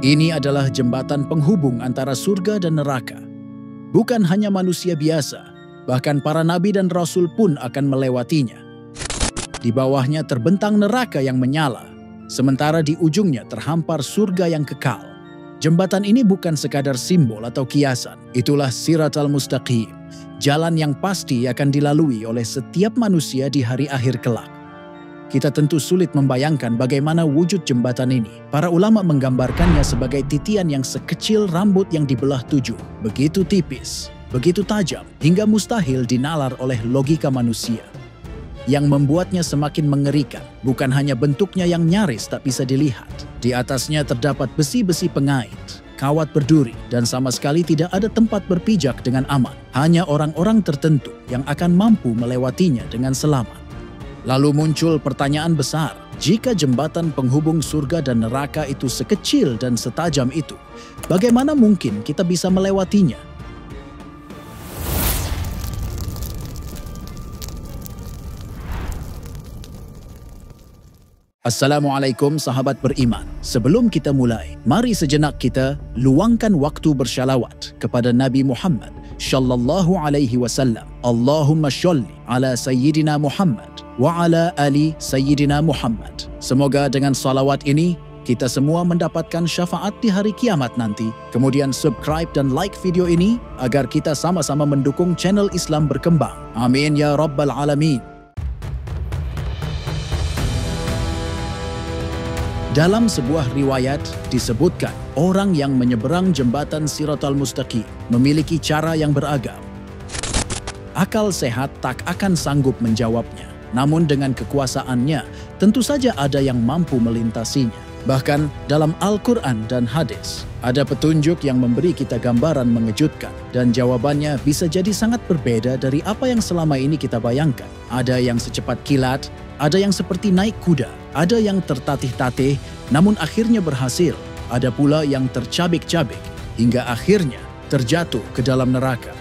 Ini adalah jembatan penghubung antara surga dan neraka. Bukan hanya manusia biasa, bahkan para nabi dan rasul pun akan melewatinya. Di bawahnya terbentang neraka yang menyala, sementara di ujungnya terhampar surga yang kekal. Jembatan ini bukan sekadar simbol atau kiasan. Itulah Siratal Mustaqim, jalan yang pasti akan dilalui oleh setiap manusia di hari akhir kelak. Kita tentu sulit membayangkan bagaimana wujud jembatan ini. Para ulama menggambarkannya sebagai titian yang sekecil rambut yang dibelah 7. Begitu tipis, begitu tajam, hingga mustahil dinalar oleh logika manusia. Yang membuatnya semakin mengerikan, bukan hanya bentuknya yang nyaris tak bisa dilihat. Di atasnya terdapat besi-besi pengait, kawat berduri, dan sama sekali tidak ada tempat berpijak dengan aman. Hanya orang-orang tertentu yang akan mampu melewatinya dengan selamat. Lalu muncul pertanyaan besar, jika jembatan penghubung surga dan neraka itu sekecil dan setajam itu, bagaimana mungkin kita bisa melewatinya? Assalamualaikum sahabat beriman. Sebelum kita mulai, mari sejenak kita luangkan waktu bersyalawat kepada Nabi Muhammad sallallahu alaihi wasallam. Allahumma sholli ala sayyidina Muhammad wa ala ali sayyidina Muhammad. Semoga dengan salawat ini kita semua mendapatkan syafaat di hari kiamat nanti. Kemudian subscribe dan like video ini agar kita sama-sama mendukung channel Islam berkembang. Amin ya rabbal alamin. Dalam sebuah riwayat disebutkan orang yang menyeberang jembatan Siratal Mustaqim memiliki cara yang beragam. Akal sehat tak akan sanggup menjawabnya. Namun dengan kekuasaannya, tentu saja ada yang mampu melintasinya. Bahkan dalam Al-Quran dan hadis, ada petunjuk yang memberi kita gambaran mengejutkan. Dan jawabannya bisa jadi sangat berbeda dari apa yang selama ini kita bayangkan. Ada yang secepat kilat, ada yang seperti naik kuda, ada yang tertatih-tatih, namun akhirnya berhasil. Ada pula yang tercabik-cabik, hingga akhirnya terjatuh ke dalam neraka.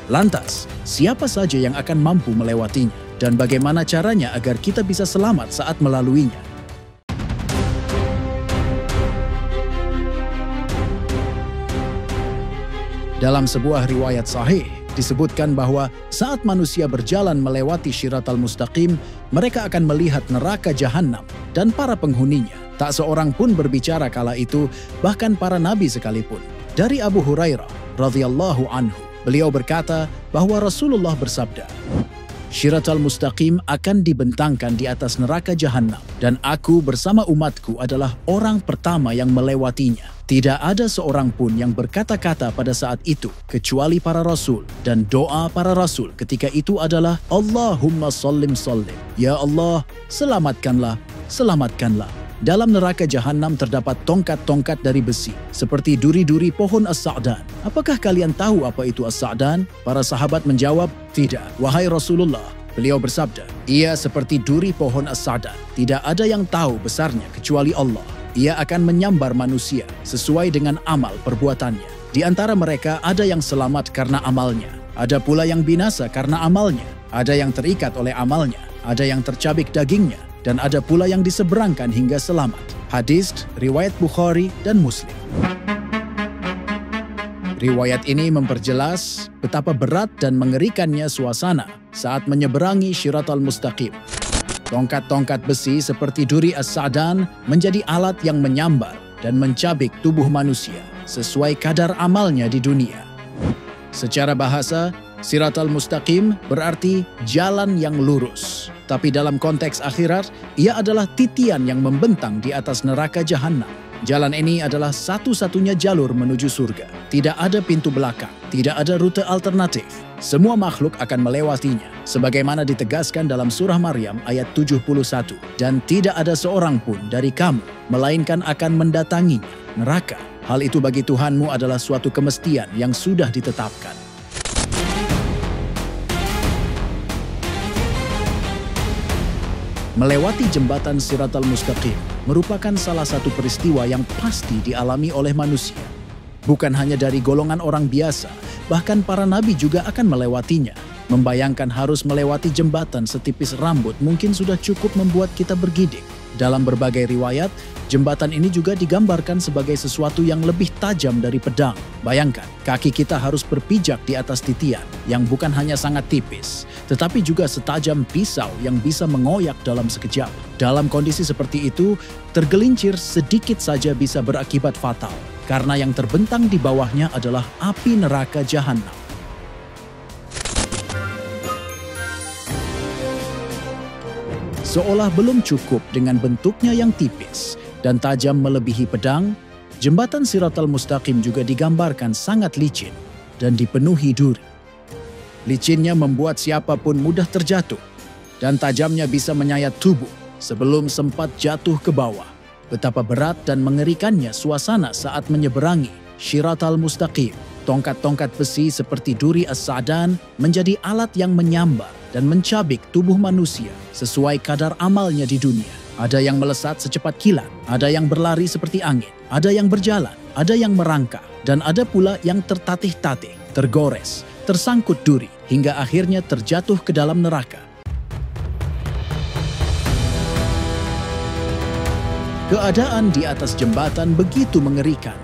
Lantas, siapa saja yang akan mampu melewatinya? Dan bagaimana caranya agar kita bisa selamat saat melaluinya? Dalam sebuah riwayat sahih, disebutkan bahwa saat manusia berjalan melewati Siratal Mustaqim, mereka akan melihat neraka Jahannam dan para penghuninya. Tak seorang pun berbicara kala itu, bahkan para nabi sekalipun. Dari Abu Hurairah radhiyallahu anhu, beliau berkata bahwa Rasulullah bersabda, Siratal Mustaqim akan dibentangkan di atas neraka Jahannam, dan aku bersama umatku adalah orang pertama yang melewatinya. Tidak ada seorang pun yang berkata-kata pada saat itu, kecuali para rasul, dan doa para rasul ketika itu adalah Allahumma sallim sallim. Ya Allah, selamatkanlah, selamatkanlah. Dalam neraka Jahannam terdapat tongkat-tongkat dari besi, seperti duri-duri pohon as-sa'dan. Apakah kalian tahu apa itu as-sa'dan? Para sahabat menjawab, tidak. Wahai Rasulullah, beliau bersabda, ia seperti duri pohon as-sa'dan. Tidak ada yang tahu besarnya kecuali Allah. Ia akan menyambar manusia sesuai dengan amal perbuatannya. Di antara mereka ada yang selamat karena amalnya. Ada pula yang binasa karena amalnya. Ada yang terikat oleh amalnya. Ada yang tercabik dagingnya. Dan ada pula yang diseberangkan hingga selamat. Hadis riwayat Bukhari dan Muslim. Riwayat ini memperjelas betapa berat dan mengerikannya suasana saat menyeberangi Siratal Mustaqim. Tongkat-tongkat besi seperti duri as-sa'dan menjadi alat yang menyambar dan mencabik tubuh manusia sesuai kadar amalnya di dunia. Secara bahasa, Siratal Mustaqim berarti jalan yang lurus. Tapi dalam konteks akhirat, ia adalah titian yang membentang di atas neraka Jahannam. Jalan ini adalah satu-satunya jalur menuju surga. Tidak ada pintu belakang, tidak ada rute alternatif. Semua makhluk akan melewatinya, sebagaimana ditegaskan dalam surah Maryam ayat 71. Dan tidak ada seorang pun dari kamu, melainkan akan mendatanginya, neraka. Hal itu bagi Tuhanmu adalah suatu kemestian yang sudah ditetapkan. Melewati jembatan Siratal Mustaqim merupakan salah satu peristiwa yang pasti dialami oleh manusia. Bukan hanya dari golongan orang biasa, bahkan para nabi juga akan melewatinya. Membayangkan harus melewati jembatan setipis rambut mungkin sudah cukup membuat kita bergidik. Dalam berbagai riwayat, jembatan ini juga digambarkan sebagai sesuatu yang lebih tajam dari pedang. Bayangkan, kaki kita harus berpijak di atas titian yang bukan hanya sangat tipis, tetapi juga setajam pisau yang bisa mengoyak dalam sekejap. Dalam kondisi seperti itu, tergelincir sedikit saja bisa berakibat fatal, karena yang terbentang di bawahnya adalah api neraka jahanam. Seolah belum cukup dengan bentuknya yang tipis dan tajam melebihi pedang, jembatan Shiratal Mustaqim juga digambarkan sangat licin dan dipenuhi duri. Licinnya membuat siapapun mudah terjatuh, dan tajamnya bisa menyayat tubuh sebelum sempat jatuh ke bawah. Betapa berat dan mengerikannya suasana saat menyeberangi Shiratal Mustaqim. Tongkat-tongkat besi seperti duri as-sa'dan menjadi alat yang menyambar dan mencabik tubuh manusia sesuai kadar amalnya di dunia. Ada yang melesat secepat kilat, ada yang berlari seperti angin, ada yang berjalan, ada yang merangkak, dan ada pula yang tertatih-tatih, tergores, tersangkut duri, hingga akhirnya terjatuh ke dalam neraka. Keadaan di atas jembatan begitu mengerikan.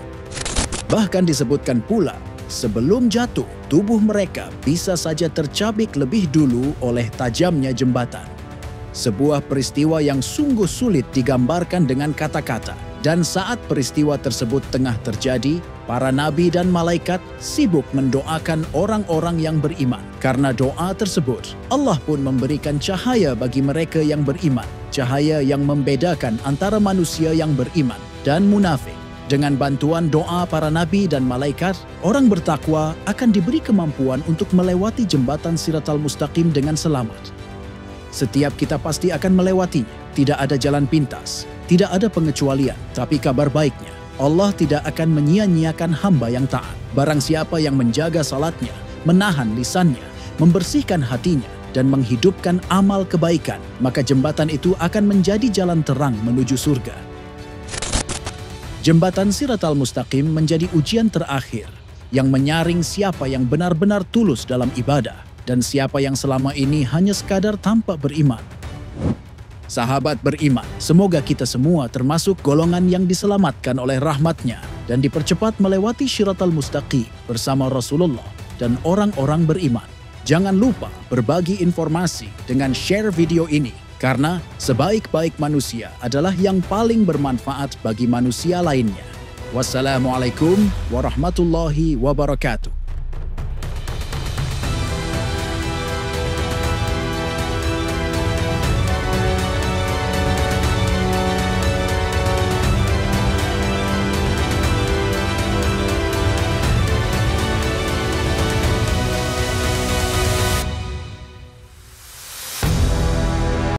Bahkan disebutkan pula, sebelum jatuh, tubuh mereka bisa saja tercabik lebih dulu oleh tajamnya jembatan. Sebuah peristiwa yang sungguh sulit digambarkan dengan kata-kata. Dan saat peristiwa tersebut tengah terjadi, para nabi dan malaikat sibuk mendoakan orang-orang yang beriman. Karena doa tersebut, Allah pun memberikan cahaya bagi mereka yang beriman. Cahaya yang membedakan antara manusia yang beriman dan munafik. Dengan bantuan doa para nabi dan malaikat, orang bertakwa akan diberi kemampuan untuk melewati jembatan Shiratal Mustaqim dengan selamat. Setiap kita pasti akan melewatinya. Tidak ada jalan pintas, tidak ada pengecualian. Tapi kabar baiknya, Allah tidak akan menyia-nyiakan hamba yang taat. Barang siapa yang menjaga salatnya, menahan lisannya, membersihkan hatinya, dan menghidupkan amal kebaikan, maka jembatan itu akan menjadi jalan terang menuju surga. Jembatan Shiratal Mustaqim menjadi ujian terakhir yang menyaring siapa yang benar-benar tulus dalam ibadah dan siapa yang selama ini hanya sekadar tampak beriman. Sahabat beriman, semoga kita semua termasuk golongan yang diselamatkan oleh rahmat-Nya dan dipercepat melewati Shiratal Mustaqim bersama Rasulullah dan orang-orang beriman. Jangan lupa berbagi informasi dengan share video ini, karena sebaik-baik manusia adalah yang paling bermanfaat bagi manusia lainnya. Wassalamualaikum warahmatullahi wabarakatuh.